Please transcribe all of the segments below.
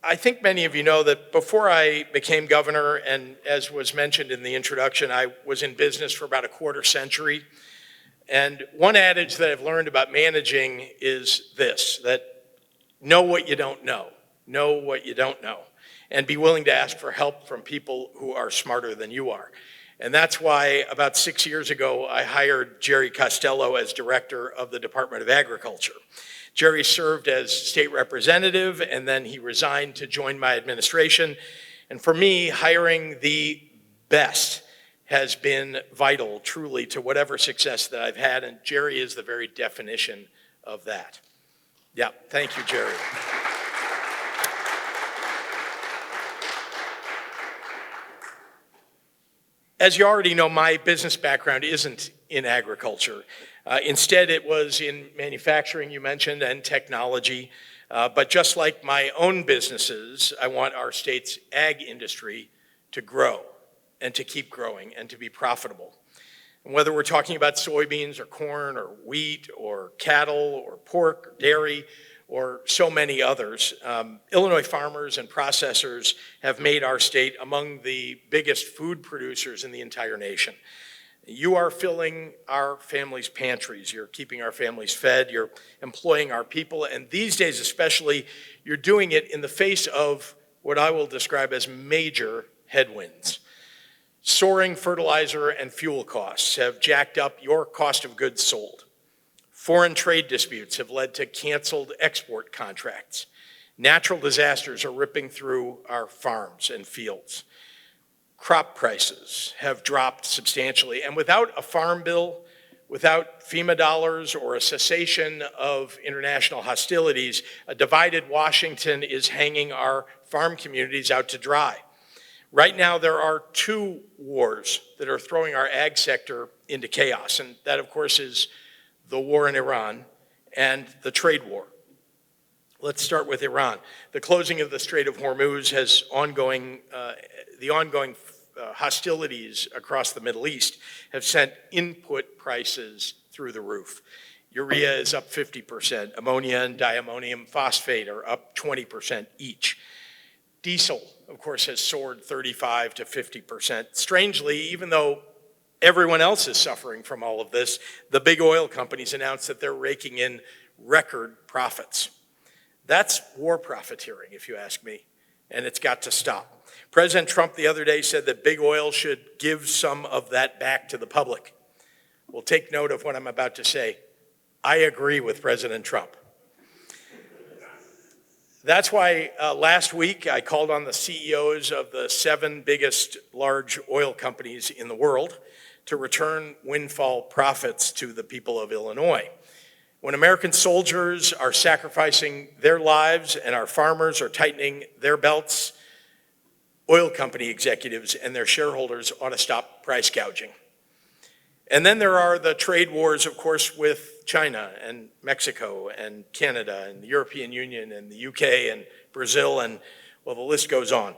I think many of you know that before I became governor, and as was mentioned in the introduction, I was in business for about a quarter century. And one adage that I've learned about managing is this, that know what you don't know. Know what you don't know. And be willing to ask for help from people who are smarter than you are. And that's why about 6 years ago, I hired Jerry Costello as director of the Department of Agriculture. Jerry served as state representative, and then he resigned to join my administration. And for me, hiring the best has been vital, truly, to whatever success that I've had, and Jerry is the very definition of that. Yeah, thank you, Jerry. As you already know, my business background isn't in agriculture. Instead, it was in manufacturing, you mentioned, and technology. But just like my own businesses, I want our state's ag industry to grow and to keep growing and to be profitable. And whether we're talking about soybeans or corn or wheat or cattle or pork or dairy or so many others, Illinois farmers and processors have made our state among the biggest food producers in the entire nation. You are filling our families' pantries. You're keeping our families fed. You're employing our people. And these days especially, you're doing it in the face of what I will describe as major headwinds. Soaring fertilizer and fuel costs have jacked up your cost of goods sold. Foreign trade disputes have led to canceled export contracts. Natural disasters are ripping through our farms and fields. Crop prices have dropped substantially, and without a farm bill, without FEMA dollars or a cessation of international hostilities, a divided Washington is hanging our farm communities out to dry. Right now, there are two wars that are throwing our ag sector into chaos, and that, of course, is the war in Iran and the trade war. Let's start with Iran. The closing of the Strait of Hormuz has ongoing hostilities across the Middle East have sent input prices through the roof. Urea is up 50%. Ammonia and diammonium phosphate are up 20% each. Diesel, of course, has soared 35 to 50%. Strangely, even though everyone else is suffering from all of this, the big oil companies announced that they're raking in record profits. That's war profiteering, if you ask me, and it's got to stop. President Trump the other day said that big oil should give some of that back to the public. Well, take note of what I'm about to say. I agree with President Trump. That's why last week I called on the CEOs of the 7 biggest large oil companies in the world to return windfall profits to the people of Illinois. When American soldiers are sacrificing their lives and our farmers are tightening their belts, oil company executives and their shareholders ought to stop price gouging. And then there are the trade wars, of course, with China and Mexico and Canada and the European Union and the UK and Brazil, and well, the list goes on.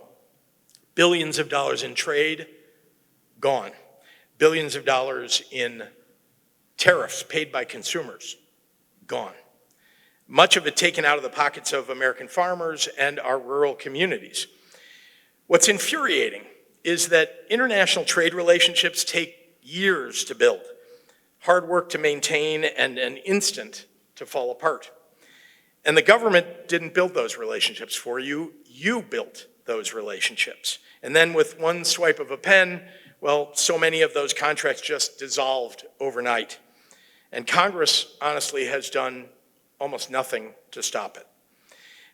Billions of dollars in trade, gone. Billions of dollars in tariffs paid by consumers, gone. Much of it taken out of the pockets of American farmers and our rural communities. What's infuriating is that international trade relationships take years to build, hard work to maintain, and an instant to fall apart. And the government didn't build those relationships for you. You built those relationships. And then with one swipe of a pen, well, so many of those contracts just dissolved overnight. And Congress, honestly, has done almost nothing to stop it.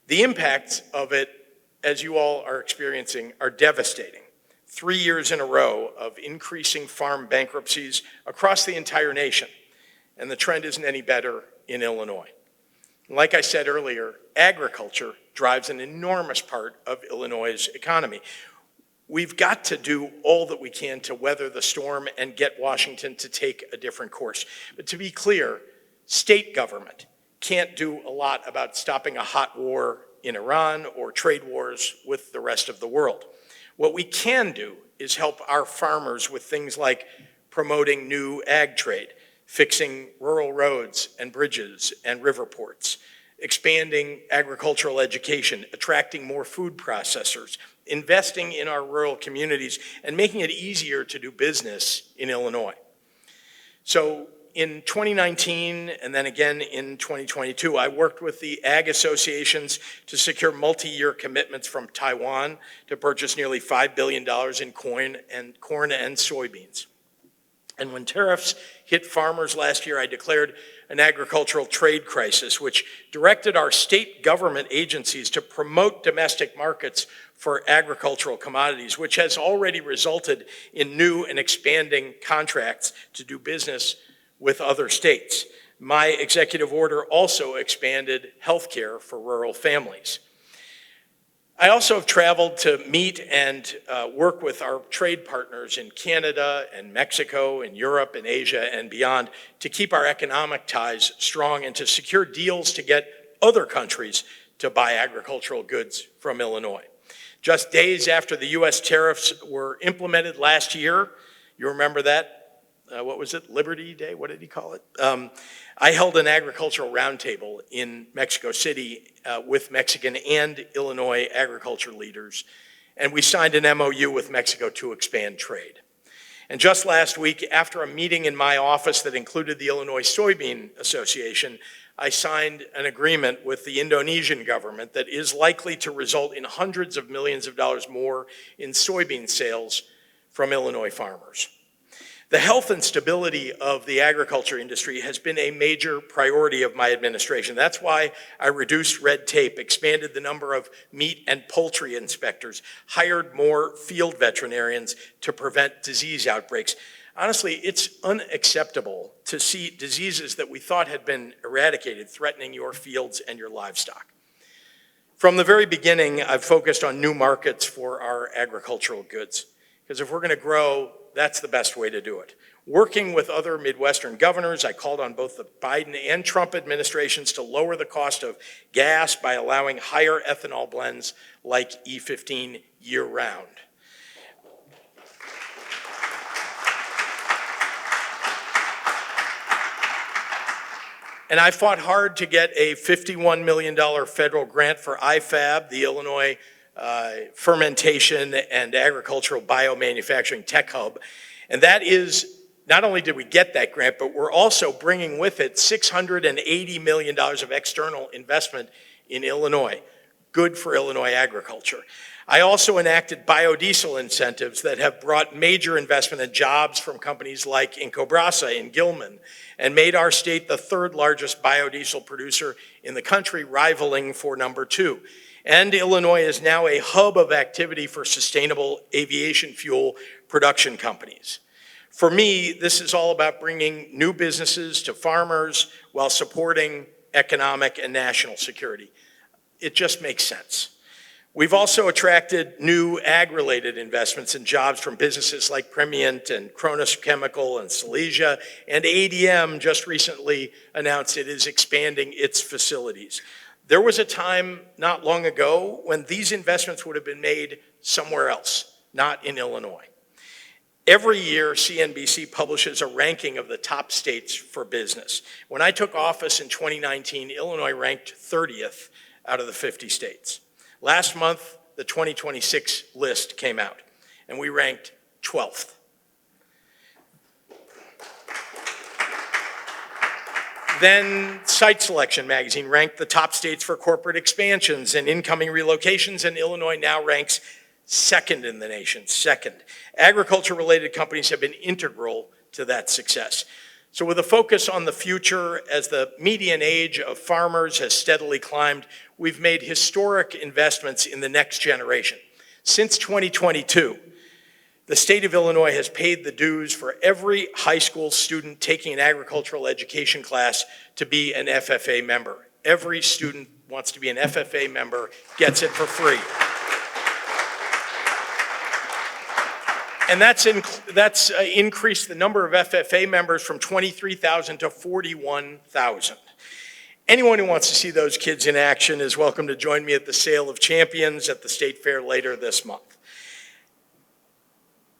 The impacts of it, as you all are experiencing, are devastating. 3 years in a row of increasing farm bankruptcies across the entire nation, and the trend isn't any better in Illinois. Like I said earlier, agriculture drives an enormous part of Illinois' economy. We've got to do all that we can to weather the storm and get Washington to take a different course. But to be clear, state government can't do a lot about stopping a hot war in Iran or trade wars with the rest of the world. What we can do is help our farmers with things like promoting new ag trade, fixing rural roads and bridges and river ports, expanding agricultural education, attracting more food processors, investing in our rural communities, and making it easier to do business in Illinois. So in 2019, and then again in 2022, I worked with the ag associations to secure multi-year commitments from Taiwan to purchase nearly $5 billion in corn and soybeans. And when tariffs hit farmers last year, I declared an agricultural trade crisis, which directed our state government agencies to promote domestic markets for agricultural commodities, which has already resulted in new and expanding contracts to do business with other states. My executive order also expanded health care for rural families. I also have traveled to meet and work with our trade partners in Canada and Mexico and Europe and Asia and beyond to keep our economic ties strong and to secure deals to get other countries to buy agricultural goods from Illinois. Just days after the US tariffs were implemented last year, you remember that? What was it, Liberty Day? What did he call it? I held an agricultural roundtable in Mexico City with Mexican and Illinois agriculture leaders, and we signed an MOU with Mexico to expand trade. And just last week, after a meeting in my office that included the Illinois Soybean Association, I signed an agreement with the Indonesian government that is likely to result in hundreds of millions of dollars more in soybean sales from Illinois farmers. The health and stability of the agriculture industry has been a major priority of my administration. That's why I reduced red tape, expanded the number of meat and poultry inspectors, hired more field veterinarians to prevent disease outbreaks. Honestly, it's unacceptable to see diseases that we thought had been eradicated threatening your fields and your livestock. From the very beginning, I've focused on new markets for our agricultural goods, because if we're going to grow, that's the best way to do it. Working with other Midwestern governors, I called on both the Biden and Trump administrations to lower the cost of gas by allowing higher ethanol blends like E15 year-round. And I fought hard to get a $51 million federal grant for IFAB, the Illinois Fermentation and Agricultural Biomanufacturing Tech Hub. And that is, not only did we get that grant, but we're also bringing with it $680 million of external investment in Illinois. Good for Illinois agriculture. I also enacted biodiesel incentives that have brought major investment and jobs from companies like Incobrasa in Gilman and made our state the third largest biodiesel producer in the country, rivaling for number 2. And Illinois is now a hub of activity for sustainable aviation fuel production companies. For me, this is all about bringing new businesses to farmers while supporting economic and national security. It just makes sense. We've also attracted new ag-related investments and jobs from businesses like Primient and Cronus Chemical and Silesia, and ADM just recently announced it is expanding its facilities. There was a time not long ago when these investments would have been made somewhere else, not in Illinois. Every year, CNBC publishes a ranking of the top states for business. When I took office in 2019, Illinois ranked 30th out of the 50 states. Last month, the 2026 list came out, and we ranked 12th. Then Site Selection magazine ranked the top states for corporate expansions and incoming relocations, and Illinois now ranks second in the nation, second. Agriculture-related companies have been integral to that success. So with a focus on the future, as the median age of farmers has steadily climbed, we've made historic investments in the next generation. Since 2022, the state of Illinois has paid the dues for every high school student taking an agricultural education class to be an FFA member. Every student wants to be an FFA member, gets it for free. And that's increased the number of FFA members from 23,000 to 41,000. Anyone who wants to see those kids in action is welcome to join me at the Sale of Champions at the State Fair later this month.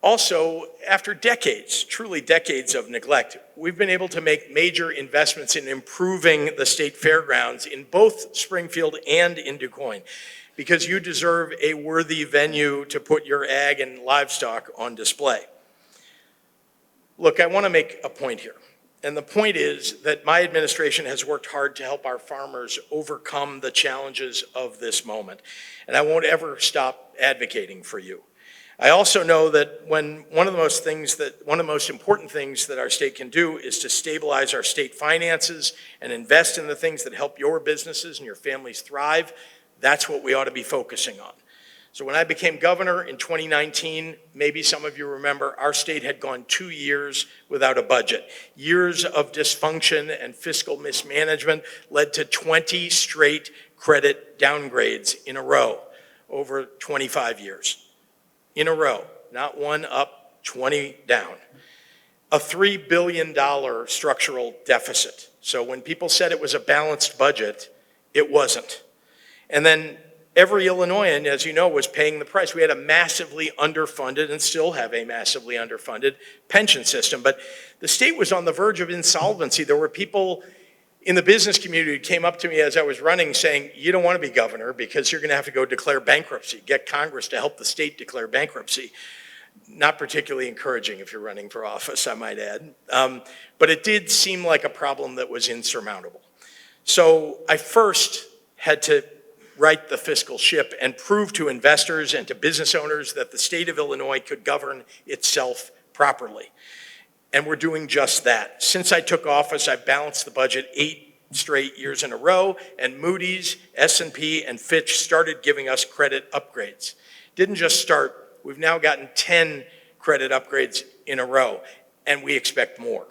Also, after decades, truly decades of neglect, we've been able to make major investments in improving the state fairgrounds in both Springfield and in Du Quoin, because you deserve a worthy venue to put your ag and livestock on display. Look, I want to make a point here. And the point is that my administration has worked hard to help our farmers overcome the challenges of this moment. And I won't ever stop advocating for you. I also know that one of the most important things that our state can do is to stabilize our state finances and invest in the things that help your businesses and your families thrive. That's what we ought to be focusing on. So when I became governor in 2019, maybe some of you remember, our state had gone 2 years without a budget. Years of dysfunction and fiscal mismanagement led to 20 straight credit downgrades in a row over 25 years. In a row, not one up, 20 down. A $3 billion structural deficit. So when people said it was a balanced budget, it wasn't. And then every Illinoisan, as you know, was paying the price. We had a massively underfunded, and still have a massively underfunded, pension system. But the state was on the verge of insolvency. There were people in the business community who came up to me as I was running saying, you don't want to be governor because you're going to have to go declare bankruptcy, get Congress to help the state declare bankruptcy. Not particularly encouraging if you're running for office, I might add. But it did seem like a problem that was insurmountable. So I first had to right the fiscal ship and prove to investors and to business owners that the state of Illinois could govern itself properly. And we're doing just that. Since I took office, I've balanced the budget 8 straight years in a row, and Moody's, S&P, and Fitch started giving us credit upgrades. Didn't just start, we've now gotten 10 credit upgrades in a row, and we expect more.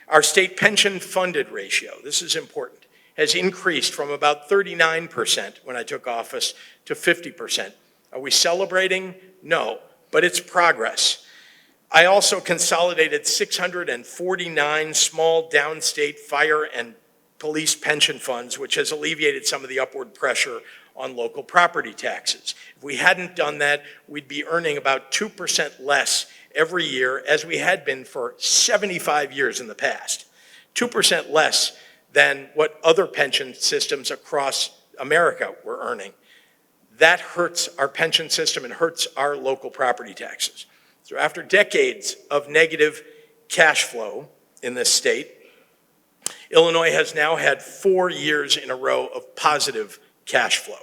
Our state pension funded ratio, this is important, has increased from about 39% when I took office to 50%. Are we celebrating? No, but it's progress. I also consolidated 649 small downstate fire and police pension funds, which has alleviated some of the upward pressure on local property taxes. If we hadn't done that, we'd be earning about 2% less every year, as we had been for 75 years in the past. 2% less than what other pension systems across America were earning. That hurts our pension system and hurts our local property taxes. So after decades of negative cash flow in this state, Illinois has now had 4 years in a row of positive cash flow.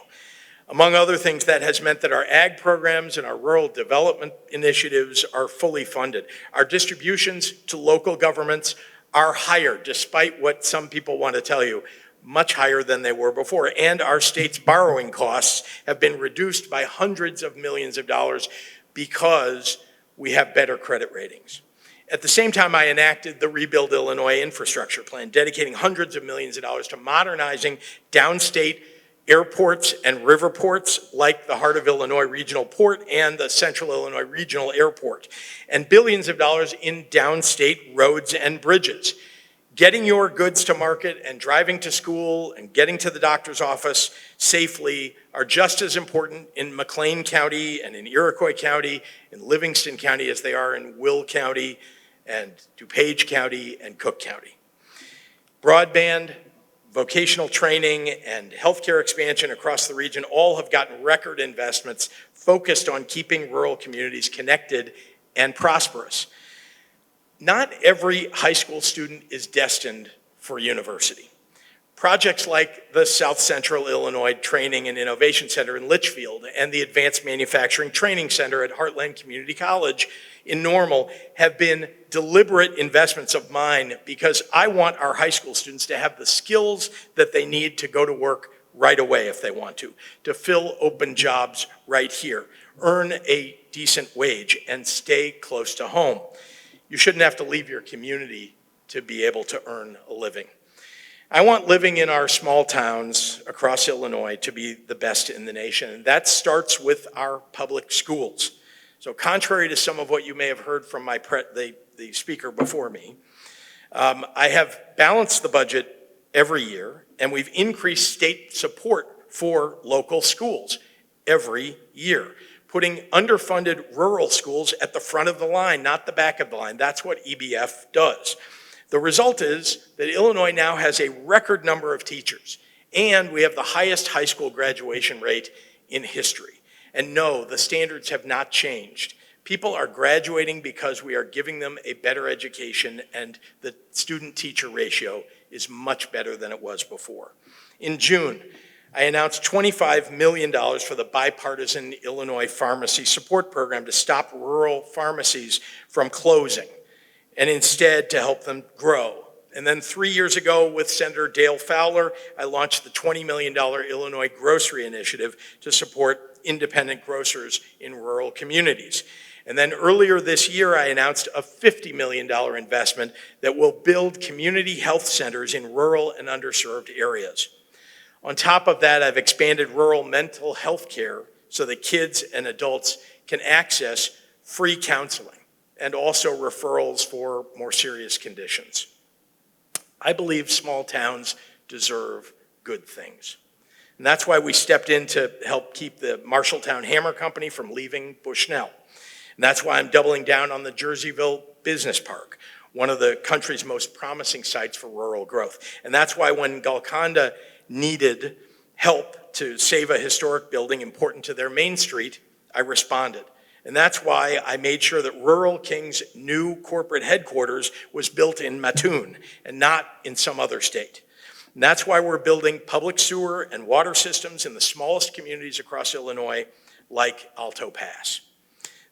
Among other things, that has meant that our ag programs and our rural development initiatives are fully funded. Our distributions to local governments are higher, despite what some people want to tell you, much higher than they were before. And our state's borrowing costs have been reduced by hundreds of millions of dollars because we have better credit ratings. At the same time, I enacted the Rebuild Illinois Infrastructure Plan, dedicating hundreds of millions of dollars to modernizing downstate airports and river ports like the Heart of Illinois Regional Port and the Central Illinois Regional Airport, and billions of dollars in downstate roads and bridges. Getting your goods to market and driving to school and getting to the doctor's office safely are just as important in McLean County and in Iroquois County, in Livingston County, as they are in Will County and DuPage County and Cook County. Broadband, vocational training, and healthcare expansion across the region all have gotten record investments focused on keeping rural communities connected and prosperous. Not every high school student is destined for university. Projects like the South Central Illinois Training and Innovation Center in Litchfield and the Advanced Manufacturing Training Center at Heartland Community College in Normal have been deliberate investments of mine because I want our high school students to have the skills that they need to go to work right away if they want to fill open jobs right here, earn a decent wage, and stay close to home. You shouldn't have to leave your community to be able to earn a living. I want living in our small towns across Illinois to be the best in the nation, and that starts with our public schools. So contrary to some of what you may have heard from the speaker before me, I have balanced the budget every year, and we've increased state support for local schools every year. putting underfunded rural schools at the front of the line, not the back of the line. That's what EBF does. The result is that Illinois now has a record number of teachers, and we have the highest high school graduation rate in history. And no, the standards have not changed. People are graduating because we are giving them a better education, and the student-teacher ratio is much better than it was before. In June, I announced $25 million for the bipartisan Illinois Pharmacy Support Program to stop rural pharmacies from closing, and instead to help them grow. And then 3 years ago with Senator Dale Fowler, I launched the $20 million Illinois Grocery Initiative to support independent grocers in rural communities. And then earlier this year, I announced a $50 million investment that will build community health centers in rural and underserved areas. On top of that, I've expanded rural mental health care so that kids and adults can access free counseling and also referrals for more serious conditions. I believe small towns deserve good things. And that's why we stepped in to help keep the Marshalltown Hammer Company from leaving Bushnell. And that's why I'm doubling down on the Jerseyville Business Park, one of the country's most promising sites for rural growth. And that's why when Golconda needed help to save a historic building important to their Main Street, I responded. And that's why I made sure that Rural King's new corporate headquarters was built in Mattoon and not in some other state. And that's why we're building public sewer and water systems in the smallest communities across Illinois, like Alto Pass.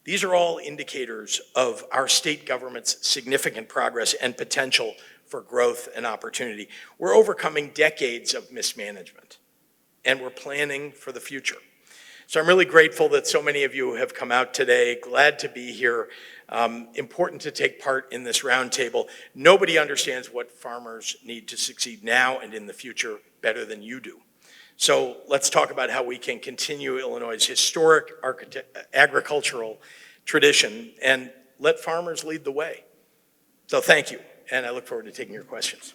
These are all indicators of our state government's significant progress and potential for growth and opportunity. We're overcoming decades of mismanagement, and we're planning for the future. So I'm really grateful that so many of you have come out today. Glad to be here. Important to take part in this roundtable. Nobody understands what farmers need to succeed now and in the future better than you do. So let's talk about how we can continue Illinois' historic agricultural tradition and let farmers lead the way. So thank you, and I look forward to taking your questions.